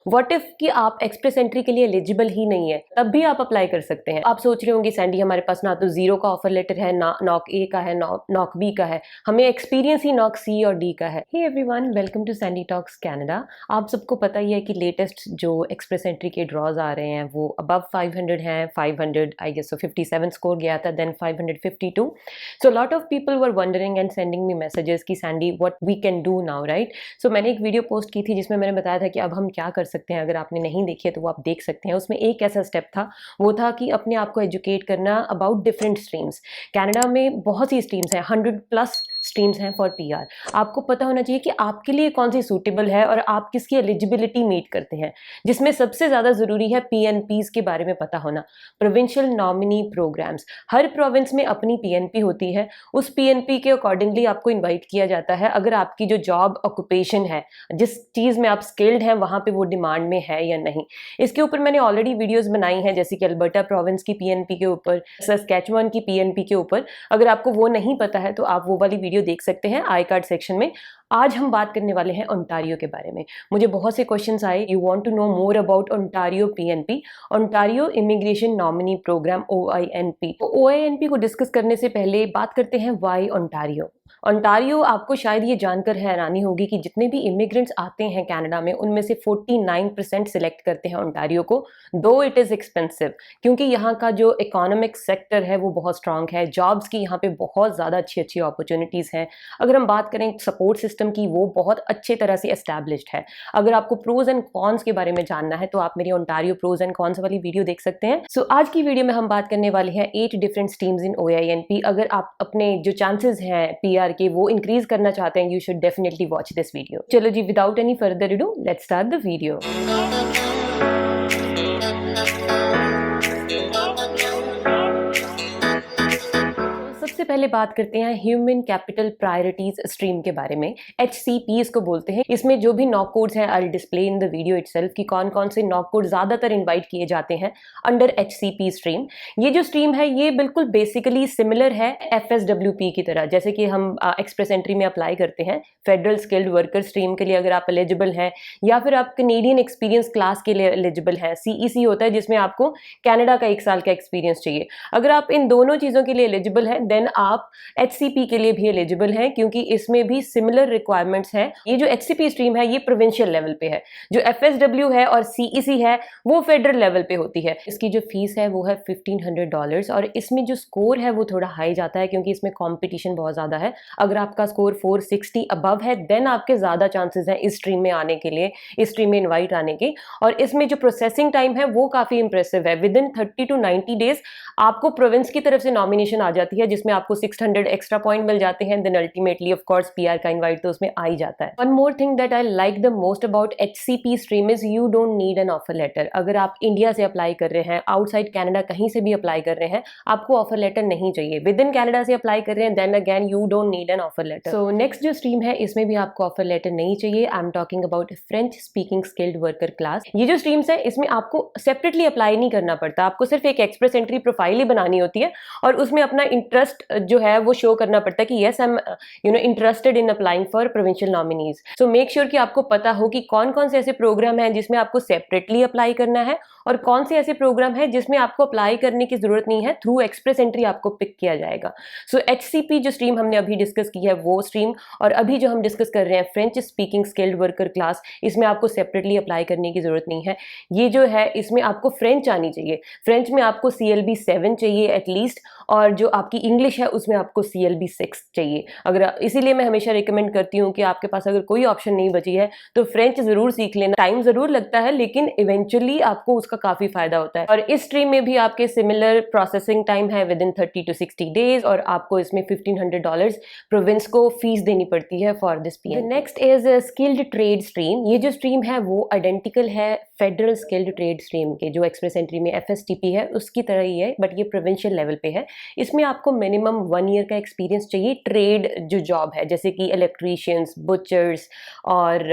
What if कि आप express entry के लिए एलिजिबल ही नहीं है, तब भी आप अप्लाई कर सकते हैं। आप सोच रहे होंगे सैंडी हमारे पास ना तो जीरो का ऑफर लेटर है, ना नॉक ए का है, नॉक बी का है, हमें एक्सपीरियंस ही नॉक सी और डी का है। Hey everyone, welcome to Sandy Talks Canada. आप सबको पता ही है कि लेटेस्ट जो एक्सप्रेस एंट्री के ड्रॉज आ रहे हैं वो अबव 500 हैं। 500 आई गेस 57 स्कोर गया था, then 552। So lot of people were wondering and sending me messages कि Sandy what we can do now, right. सो मैंने एक वीडियो पोस्ट की थी जिसमें मैंने बताया था कि अब हम क्या कर सकते हैं। अगर आपने नहीं देखी है तो वो आप देख सकते हैं। उसमें एक ऐसा स्टेप था, वो था कि अपने आप को एजुकेट करना अबाउट डिफरेंट स्ट्रीम्स। कनाडा में बहुत सी स्ट्रीम्स हैं, 100+ स्ट्रीम्स हैं फॉर पीआर। आपको पता होना चाहिए कि आपके लिए कौन सी सूटेबल है और आप किसकी एलिजिबिलिटी मीट करते हैं, जिसमें सबसे ज़्यादा ज़रूरी है पीएनपीज़ के बारे में पता होना, प्रोविंशियल नॉमिनी प्रोग्राम्स। हर प्रोविंस में अपनी पीएनपी होती है, उस पीएनपी के अकॉर्डिंगली आपको इन्वाइट किया जाता है। अगर आपकी जो जॉब ऑक्यूपेशन है, जिस चीज़ में आप स्किल्ड हैं, वहाँ पे वो डिमांड में है या नहीं। इसके ऊपर मैंने ऑलरेडी वीडियोस बनाई हैं, जैसे कि अल्बर्टा प्रोविंस की पीएनपी के ऊपर, सस्कैचुअन की पीएनपी के ऊपर। अगर आपको वो नहीं पता है तो आप वो वाली वीडियो देख सकते हैं आई कार्ड सेक्शन में। आज हम बात करने वाले हैं ओंटारियो के बारे में। मुझे बहुत से क्वेश्चंस आए, you want to know more about Ontario PNP, Ontario immigration nominee programme, OINP। OINP को डिस्कस करने से पहले बात करते हैं वाई ओंटारियो। ओंटारियो, आपको शायद ये जानकर हैरानी होगी कि जितने भी इमिग्रेंट्स आते हैं कनाडा में, उनमें से 49% सिलेक्ट करते हैं ओंटारियो को, दो इट इज़ एक्सपेंसिव, क्योंकि यहाँ का जो इकोनॉमिक सेक्टर है वो बहुत स्ट्रांग है। जॉब्स की यहाँ पे बहुत ज़्यादा अच्छी अच्छी अपॉर्चुनिटीज़ हैं। अगर हम बात करें सपोर्ट सिस्टम की, वो बहुत अच्छे तरह से एस्टैब्लिश्ड है। अगर आपको प्रोज एंड कॉन्स के बारे में जानना है तो आप मेरी ओंटारियो प्रोज एंड कॉन्स वाली वीडियो देख सकते हैं। सो आज की वीडियो में हम बात करने वाले हैं 8 डिफरेंट स्ट्रीम्स इन OINP। अगर आप अपने जो चांसेस हैं PR के वो इंक्रीज करना चाहते हैं, you should definitely watch this video. चलो जी, without any further ado, let's start the video. सबसे पहले बात करते हैं ह्यूमन कैपिटल प्रायोरिटीज स्ट्रीम के बारे में। HCP इसको बोलते हैं। इसमें जो भी नॉक कोड्स हैं, I will display in the video itself कि कौन कौन से नॉक कोड ज़्यादातर इनवाइट किए जाते हैं अंडर HCP स्ट्रीम। ये जो स्ट्रीम है ये बिल्कुल बेसिकली सिमिलर है FSWP की तरह, जैसे कि हम एक्सप्रेस एंट्री में अप्लाई करते हैं फेडरल स्किल्ड वर्कर स्ट्रीम के लिए अगर आप एलिजिबल हैं, या फिर आप कैनेडियन एक्सपीरियंस क्लास के लिए एलिजिबल हैं। CEC होता है जिसमें आपको कनाडा का 1 साल का एक्सपीरियंस चाहिए। अगर आप इन दोनों चीज़ों के लिए एलिजिबल हैं, देन आप HCP के लिए भी एलिजिबल हैं, क्योंकि इसमें भी सिमिलर रिक्वायरमेंट्स हैं। ये जो HCP स्ट्रीम है ये प्रोविंशियल लेवल पे है, जो FSW है और CEC है वो फेडरल लेवल पे होती है। इसकी जो फीस है वो है $1500, और इसमें जो स्कोर है वो थोड़ा हाई जाता है क्योंकि इसमें कंपटीशन बहुत ज़्यादा है। अगर आपका स्कोर 460 अबव है, देन आपके ज़्यादा चांसेस हैं इस स्ट्रीम में आने के लिए, इस स्ट्रीम में इन्वाइट आने के। और इसमें जो प्रोसेसिंग टाइम है वो काफ़ी इंप्रेसिव है। विद इन 30 to 90 डेज आपको प्रोविंस की तरफ से नॉमिनेशन आ जाती है, जिसमें आपको 600 एक्स्ट्रा पॉइंट मिल जाते हैं। Then ultimately of course PR का इनवाइट तो उसमें आ ही जाता है। One more thing that I like the most about HCP stream is you don't need an offer letter. अगर आप इंडिया से अप्लाई कर रहे हैं, आउटसाइड कनाडा कहीं से भी अप्लाई कर रहे हैं, आपको ऑफर लेटर नहीं चाहिए। विद इन कनाडा से अप्लाई कर रहे हैं, then again you don't need an offer letter. So next जो स्ट्रीम है इसमें भी आपको ऑफर लेटर नहीं चाहिए। I am talking about French speaking skilled worker class. ये जो स्ट्रीम्स है इसमें आपको सेपरेटली अप्लाई नहीं करना पड़ता, आपको सिर्फ एक एक्सप्रेस एंट्री प्रोफाइल ही बनानी होती है और उसमें अपना इंटरेस्ट जो है वो शो करना पड़ता है कि yes I am interested in applying for provincial nominees. So make sure कि आपको पता हो कि कौन कौन से ऐसे प्रोग्राम हैं जिसमें आपको सेपरेटली अप्लाई करना है और कौन से ऐसे प्रोग्राम है जिसमें आपको अप्लाई करने की जरूरत नहीं है, थ्रू एक्सप्रेस एंट्री आपको पिक किया जाएगा। सो HCP जो स्ट्रीम हमने अभी डिस्कस की है वो स्ट्रीम, और अभी जो हम डिस्कस कर रहे हैं French speaking skilled worker class, इसमें आपको सेपरेटली अप्लाई करने की जरूरत नहीं है। ये जो है इसमें आपको फ्रेंच आनी चाहिए। फ्रेंच में आपको CLB 7 चाहिए एटलीस्ट, और जो आपकी इंग्लिश है उसमें आपको CLB 6 चाहिए। अगर इसीलिए मैं हमेशा रिकमेंड करती हूँ कि आपके पास अगर कोई ऑप्शन नहीं बची है तो फ्रेंच जरूर सीख लेना। टाइम जरूर लगता है लेकिन इवेंचुअली आपको उसका काफी फायदा होता है। और इस स्ट्रीम में भी आपके सिमिलर प्रोसेसिंग टाइम है विद इन 30 to 60 डेज, और आपको इसमें $1500 प्रोविंस को फीस देनी पड़ती है for this PN। Next is skilled trade stream. ये जो स्ट्रीम है वो आइडेंटिकल है फेडरल स्किल्ड ट्रेड स्ट्रीम के, जो एक्सप्रेस एंट्री में FSTP है उसकी तरह ही है, बट ये प्रोविंशियल लेवल पे है। इसमें आपको मिनिमम 1 ईयर का एक्सपीरियंस चाहिए। ट्रेड जो जॉब है जैसे कि इलेक्ट्रीशियंस, बुचर्स और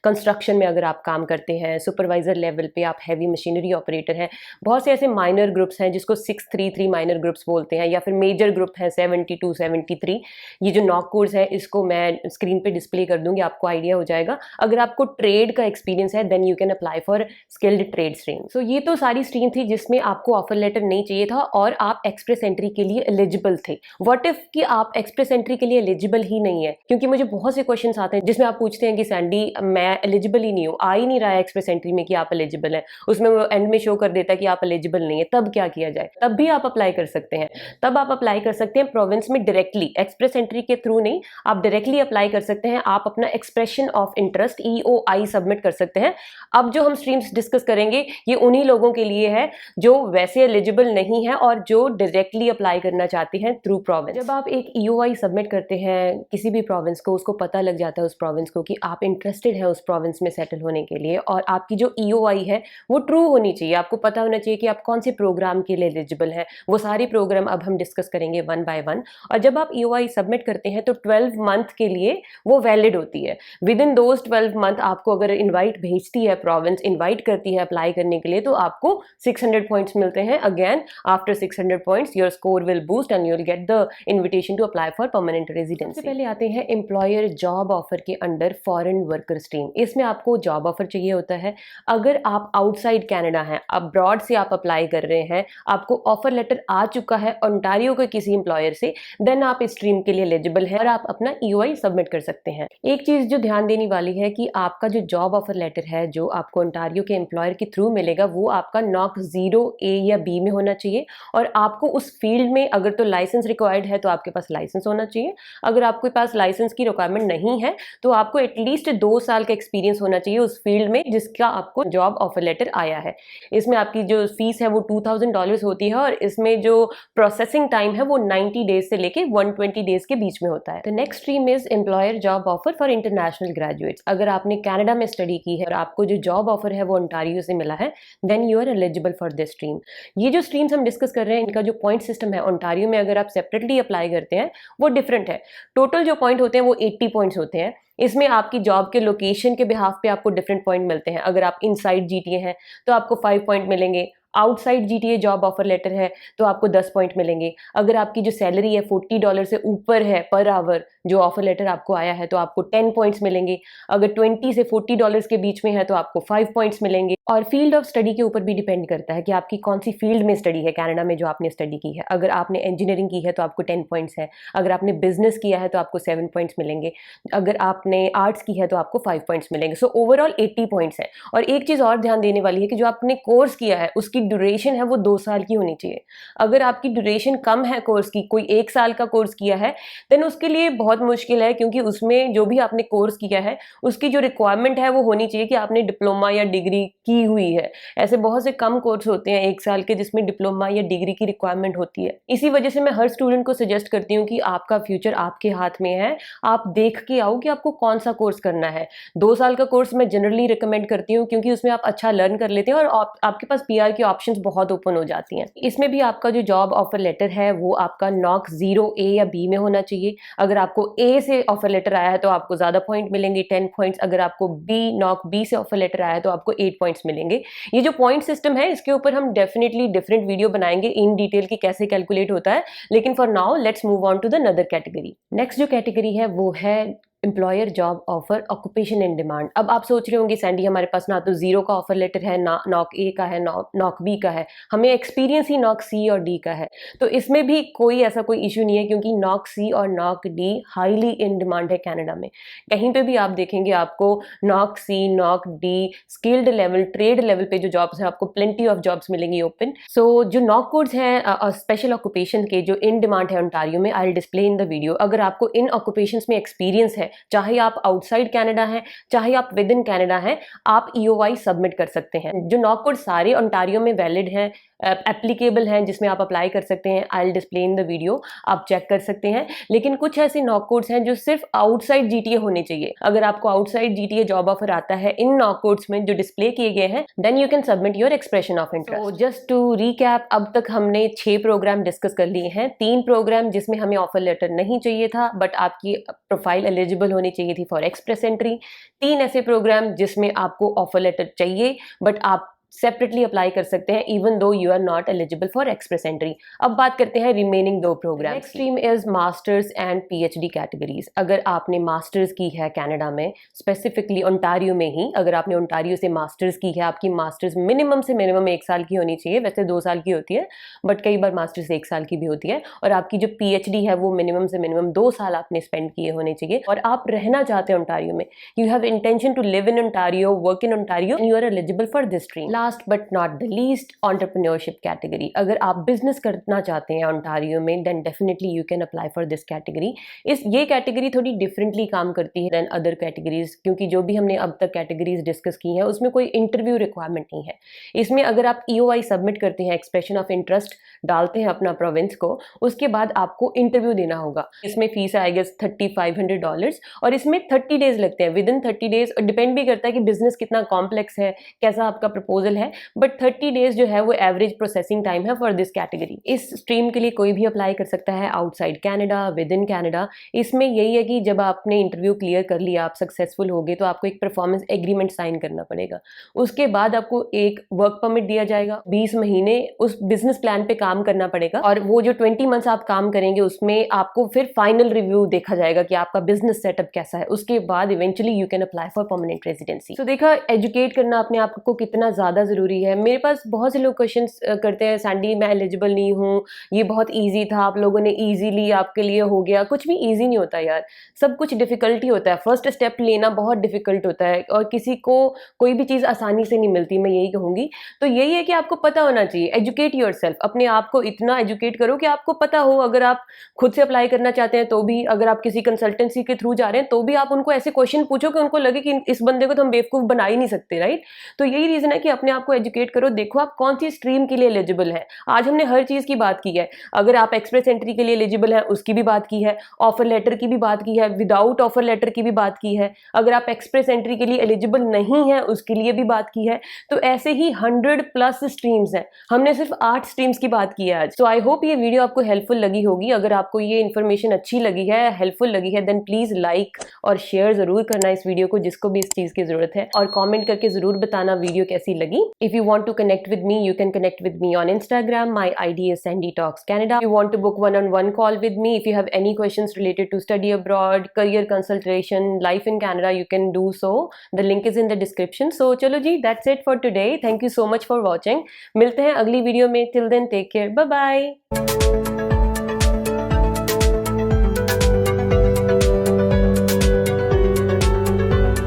कंस्ट्रक्शन में अगर आप काम करते हैं, सुपरवाइजर लेवल पे आप हैवी मशीनरी ऑपरेटर है, बहुत से ऐसे माइनर ग्रुप्स हैं जिसको 633 माइनर ग्रुप्स बोलते हैं, या फिर मेजर ग्रुप है 72 73। ये जो नॉक कोड्स है इसको मैं स्क्रीन पे डिस्प्ले कर दूंगी, आपको आइडिया हो जाएगा। अगर आपको ट्रेड का एक्सपीरियंस है then you can apply for skilled trade stream. So ये तो सारी स्ट्रीम थी जिसमें आपको ऑफर लेटर नहीं चाहिए था और आप एक्सप्रेस एंट्री के लिए एलिजिबल थे। व्हाट इफ कि आप एक्सप्रेस एंट्री के लिए एलिजिबल ही नहीं है? क्योंकि मुझे बहुत से क्वेश्चंस आते हैं जिसमें आप पूछते हैं कि सैंडी मैं एलिजिबल ही नहीं हूँ, आ ही नहीं रहा है एक्सप्रेस एंट्री में कि आप एलिजिबल हैं, उसमें वो एंड में शो कर देता है कि आप एलिजिबल नहीं है, तब क्या किया जाए? तब भी आप अप्लाई कर सकते हैं। तब आप अप्लाई कर सकते हैं प्रोविंस में डायरेक्टली, एक्सप्रेस एंट्री के थ्रू नहीं, आप डायरेक्टली अप्लाई कर सकते हैं। आप अपना expression of interest EOI submit कर सकते हैं। अब जो हम स्ट्रीम्स डिस्कस करेंगे ये उन्हीं लोगों के लिए है जो वैसे एलिजिबल नहीं है और जो डायरेक्टली अप्लाई करना चाहते हैं थ्रू प्रोविंस। जब आप एक EOI सबमिट करते हैं किसी भी प्रोविंस को, उसको पता लग जाता है उस प्रोविंस को कि आप इंटरेस्टेड हैं उस प्रोविंस में सेटल होने के लिए, और आपकी जो EOI है वो ट्रू होनी चाहिए। आपको पता होना चाहिए कि आप कौन से प्रोग्राम के लिए एलिजिबल हैं। वो सारी प्रोग्राम अब हम डिस्कस करेंगे वन बाय वन। और जब आप EOI सबमिट करते हैं तो 12 मंथ के लिए वो वैलिड होती है। विद इन दोज 12 मंथ आपको अगर इन्वाइट भेजती है प्रोविंस, इन्वाइट करती है अप्लाई करने के लिए, तो आपको 600 पॉइंट्स मिलते हैं। Again after 600 points your score will boost and you will get the invitation to apply for permanent residency. सबसे पहले आते हैं एम्प्लॉयर जॉब ऑफर के अंडर फॉरेन वर्कर स्ट्रीम। इसमें आपको जॉब ऑफर चाहिए होता है। अगर आप आउटसाइड कैनेडा हैं, अब्रॉड से आप अप्लाई कर रहे हैं, आपको ऑफर लेटर आ चुका है ओंटारियो के किसी एम्प्लॉयर से, देन आप इस स्ट्रीम के लिए एलिजिबल हैं और आप अपना EOI सबमिट कर सकते हैं। एक चीज जो ध्यान देने वाली है कि आपका जो जॉब ऑफर लेटर है जो आपको ओंटारियो के एम्प्लॉयर के थ्रू मिलेगा वो आपका NOC 0A या B में होना चाहिए, और आपको उस फील्ड में अगर तो लाइसेंस रिक्वायर्ड है तो आपके पास लाइसेंस होना चाहिए। अगर आपके पास लाइसेंस की रिक्वायरमेंट नहीं है तो आपको एटलीस्ट 2 साल का एक्सपीरियंस होना चाहिए उस फील्ड में जिसका आपको जॉब ऑफर लेटर आया है। इसमें आपकी जो फीस है वो $2000 होती है और इसमें जो प्रोसेसिंग टाइम है वो 90 डेज से लेके 120 डेज के बीच में होता है। The next stream is employer job offer for international graduates. अगर आपने कनाडा में स्टडी की है और आपको जो जॉब ऑफर है वो ओंटारियो से मिला है, then you are eligible for this stream. ये जो स्ट्रीम्स हम डिस्कस कर रहे हैं इनका जो पॉइंट सिस्टम है ओंटारियो में अगर आप सेपरेटली अप्लाई करते हैं वो डिफरेंट है। टोटल जो पॉइंट होते हैं वो 80 पॉइंट्स होते हैं। इसमें आपकी जॉब के लोकेशन के बिहाफ पे आपको डिफरेंट पॉइंट मिलते हैं। अगर आप इनसाइड GTA हैं तो आपको 5 पॉइंट मिलेंगे, outside GTA job offer letter है तो आपको 10 पॉइंट मिलेंगे। अगर आपकी जो सैलरी है $40 से ऊपर है पर आवर, जो ऑफर लेटर आपको आया है, तो आपको 10 पॉइंट्स मिलेंगे। अगर 20 से $40 के बीच में है तो आपको 5 पॉइंट्स मिलेंगे। और फील्ड ऑफ स्टडी के ऊपर भी डिपेंड करता है कि आपकी कौन सी फील्ड में स्टडी है कनाडा में जो आपने स्टडी की है। अगर आपने इंजीनियरिंग की है तो आपको 10 पॉइंट्स है। अगर आपने बिजनेस किया है तो आपको 7 पॉइंट्स मिलेंगे। अगर आपने आर्ट्स की है तो आपको 5 पॉइंट्स मिलेंगे। सो ओवरऑल 80 पॉइंट्स है। और एक चीज़ और ध्यान देने वाली है कि जो आपने कोर्स किया है उसकी ड्यूरेशन है वो 2 साल की होनी चाहिए। अगर आपकी ड्यूरेशन कम है कोर्स की, कोई 1 साल का कोर्स किया है, देन उसके लिए बहुत मुश्किल है, क्योंकि उसमें जो भी आपने कोर्स किया है उसकी जो रिक्वायरमेंट है वो होनी चाहिए कि आपने डिप्लोमा या डिग्री की हुई है। ऐसे बहुत से कम कोर्स होते हैं 1 साल के जिसमें डिप्लोमा या डिग्री की रिक्वायरमेंट होती है। इसी वजह से मैं हर स्टूडेंट को सजेस्ट करती हूँ कि आपका फ्यूचर आपके हाथ में है, आप देख के आओ कि आपको कौन सा कोर्स करना है। 2 साल का कोर्स मैं जनरली रिकमेंड करती हूँ क्योंकि उसमें आप अच्छा लर्न कर लेते हैं और आपके पास PR की ऑप्शंस बहुत ओपन हो जाती हैं। इसमें भी आपका जो जॉब ऑफर लेटर है वो आपका NOC 0A या B में होना चाहिए। अगर आपको A से ऑफर लेटर आया है तो आपको ज्यादा पॉइंट मिलेंगे, 10 पॉइंट्स। अगर आपको NOC B से ऑफर लेटर आया है तो आपको 8 पॉइंट्स मिलेंगे। ये जो पॉइंट सिस्टम है इसके ऊपर हम डेफिनेटली डिफरेंट वीडियो बनाएंगे इन डिटेल कि कैसे कैलकुलेट होता है, लेकिन for now let's move on to the another category. Next जो कैटेगरी है वो है employer job offer occupation in demand. अब आप सोच रहे होंगे सैंडी हमारे पास ना तो 0 का ऑफर लेटर है, ना NOC A का है, NOC B का है, हमें एक्सपीरियंस ही NOC C और D का है। तो इसमें भी कोई ऐसा कोई इशू नहीं है क्योंकि NOC C और NOC D highly in demand है कनाडा में। कहीं पे भी आप देखेंगे आपको NOC C, NOC D, skilled level, trade level पे जो जॉब्स है आपको प्लेंटी ऑफ जॉब्स मिलेंगी ओपन। सो जो NOC कोड्स हैं स्पेशल ऑक्यूपेशन के जो इन डिमांड है ओंटारियो में, I will display in the video. अगर आपको इन ऑक्यूपेशंस में एक्सपीरियंस है, चाहे आप आउटसाइड कनाडा हैं चाहे आप विद इन कनाडा हैं, आप EOI सबमिट कर सकते हैं। जो NOC कोड सारे ओंटारियो में वैलिड हैं, एप्लीकेबल हैं, जिसमें आप अप्लाई कर सकते हैं। I will display in the video, आप चेक कर सकते हैं। लेकिन कुछ ऐसे NOC कोड्स हैं जो सिर्फ आउटसाइड GTA होने चाहिए। अगर आपको आउटसाइड GTA जॉब ऑफर आता है इन NOC कोड्स में जो डिस्प्ले किए गए हैं, then you can submit your expression of interest. Just to recap, अब तक हमने 6 प्रोग्राम डिस्कस कर लिए हैं। 3 प्रोग्राम जिसमें हमें ऑफर लेटर नहीं चाहिए था बट आपकी प्रोफाइल एलिजिबल होनी चाहिए थी फॉर एक्सप्रेस एंट्री। 3 ऐसे प्रोग्राम जिसमें आपको ऑफर लेटर चाहिए बट आप सेपरेटली अप्लाई कर सकते हैं even though you are not eligible for express entry. अब बात करते हैं remaining 2 programme. Next stream is masters and PhD categories. अगर आपने मास्टर्स की है कनाडा में, स्पेसिफिकली ओंटारियो में ही, अगर आपने ओंटारियो से मास्टर्स की है, आपकी मास्टर्स मिनिमम से मिनिमम 1 साल की होनी चाहिए, वैसे 2 साल की होती है बट कई बार मास्टर्स 1 साल की भी होती है, और आपकी जो पीएचडी है वो मिनिमम से मिनिमम 2 साल आपने स्पेंड किए होने चाहिए, और आप रहना चाहते हैं ओंटारियो में, you have intention to live in Ontario, work in Ontario, and you are eligible for this stream. Last but not the least, entrepreneurship category. अगर आप बिजनेस करना चाहते हैं ओंटारियो में, then definitely you can apply for this category. ये category थोड़ी differently काम करती है देन अदर कैटेगरीज, क्योंकि जो भी हमने अब तक कैटेगरीज डिस्कस की हैं उसमें कोई इंटरव्यू रिक्वायरमेंट नहीं है। इसमें अगर आप EOI सबमिट करते हैं, एक्सप्रेशन ऑफ इंटरेस्ट डालते हैं अपना प्रोविंस को, उसके बाद आपको इंटरव्यू देना होगा। इसमें फीस है आई गेस $3500, और इसमें 30 डेज लगते हैं। विद इन 30 डेज, डिपेंड भी करता है कि बिजनेस कितना कॉम्प्लेक्स है, कैसा आपका प्रपोजल है, बट 30 डेज जो है वो एवरेज प्रोसेसिंग टाइम है फॉर दिस कैटेगरी। इस स्ट्रीम के लिए कोई भी अप्लाई कर सकता है outside Canada, with in Canada. इसमें यही है कि जब आपने इंटरव्यू क्लियर कर लिया, आप सक्सेसफुल हो गए, तो आपको एक परफॉर्मेंस एग्रीमेंट साइन करना पड़ेगा। उसके बाद आपको एक वर्क परमिट दिया जाएगा, 20 महीने उस बिजनेस प्लान पे काम करना पड़ेगा, और वो जो 20 मंथ्स आप काम करेंगे उसमें आपको फिर फाइनल रिव्यू देखा जाएगा कि आपका बिजनेस सेटअप कैसा है। उसके बाद eventually you can apply for permanent residency. तो देखा एजुकेट करना अपने आप को कितना ज्यादा जरूरी है। मेरे पास बहुत से लोग क्वेश्चन करते हैं, सैंडी मैं एलिजिबल नहीं हूँ, ये बहुत ईजी था, आप लोगों ने ईजीली आपके लिए हो गया। कुछ भी ईजी नहीं होता यार, सब कुछ डिफिकल्टी होता है। फर्स्ट स्टेप लेना बहुत डिफिकल्ट होता है, और किसी को कोई भी चीज आसानी से नहीं मिलती, मैं यही कहूंगी। तो यही है कि आपको पता होना चाहिए, एजुकेट योरसेल्फ, अपने आप को इतना एजुकेट करो कि आपको पता हो। अगर आप खुद से अप्लाई करना चाहते हैं तो भी, अगर आप किसी कंसल्टेंसी के थ्रू जा रहे हैं तो भी आप उनको ऐसे क्वेश्चन पूछो कि उनको लगे कि इस बंदे को तो हम बेवकूफ बना ही नहीं सकते, राइट। तो यही रीजन है कि अपने आप को एजुकेट करो, देखो आप कौन सी स्ट्रीम के लिए एलिजिबल है। आज हमने हर चीज की बात की है। अगर आप एक्सप्रेस एंट्री के लिए एलिजिबल है उसकी भी बात की है, ऑफर लेटर की भी बात की है, विदाउट ऑफर लेटर की भी बात की है, अगर आप एक्सप्रेस एंट्री के लिए एलिजिबल नहीं है उसके लिए भी बात की है। तो ऐसे ही 100+ स्ट्रीम्स हैं, हमने सिर्फ 8 स्ट्रीम्स की बात की है आज। तो आई होप ये वीडियो आपको हेल्पफुल लगी होगी। अगर आपको ये इन्फॉर्मेशन अच्छी लगी है, हेल्पफुल लगी है, देन प्लीज लाइक और शेयर जरूर करना इस वीडियो को, जिसको भी इस चीज की जरूरत है, और कमेंट करके जरूर बताना वीडियो कैसी लगी। If you want to connect with me, you can connect with me on Instagram. My ID is Sandy Talks Canada. If you want to book one-on-one call with me, if you have any questions related to study abroad, career consultation, life in Canada, you can do so. The link is in the description. So चलो जी, that's it for today. Thank you so much for watching. मिलते हैं अगली video में. Till then, take care. Bye bye.